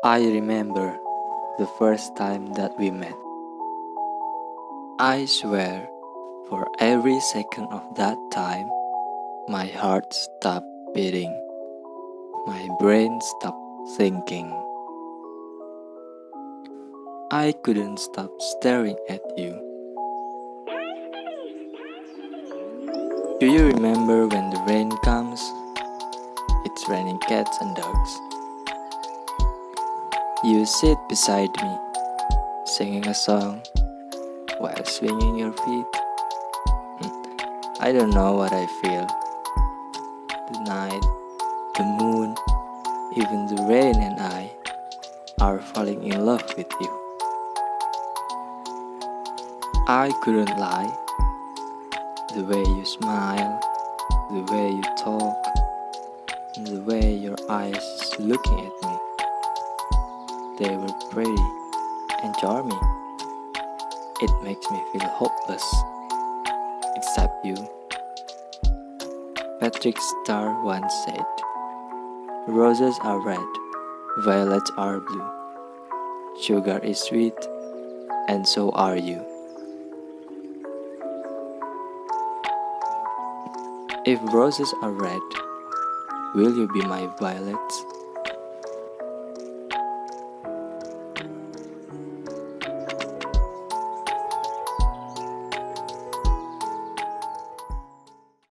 I remember the first time that we met. I swear, for every second of that time, my heart stopped beating. My brain stopped thinking. I couldn't stop staring at you. Do you remember when the rain comes? It's raining cats and dogs. You sit beside me, singing a song while swinging your feet. I don't know what I feel. The night, the moon, even the rain and I are falling in love with you. I couldn't lie. The way you smile, the way you talk, and the way your eyes looking at me, they were pretty and charming. It makes me feel hopeless, except you. Patrick Star once said, "Roses are red, violets are blue, sugar is sweet, and so are you." If roses are red, will you be my violets?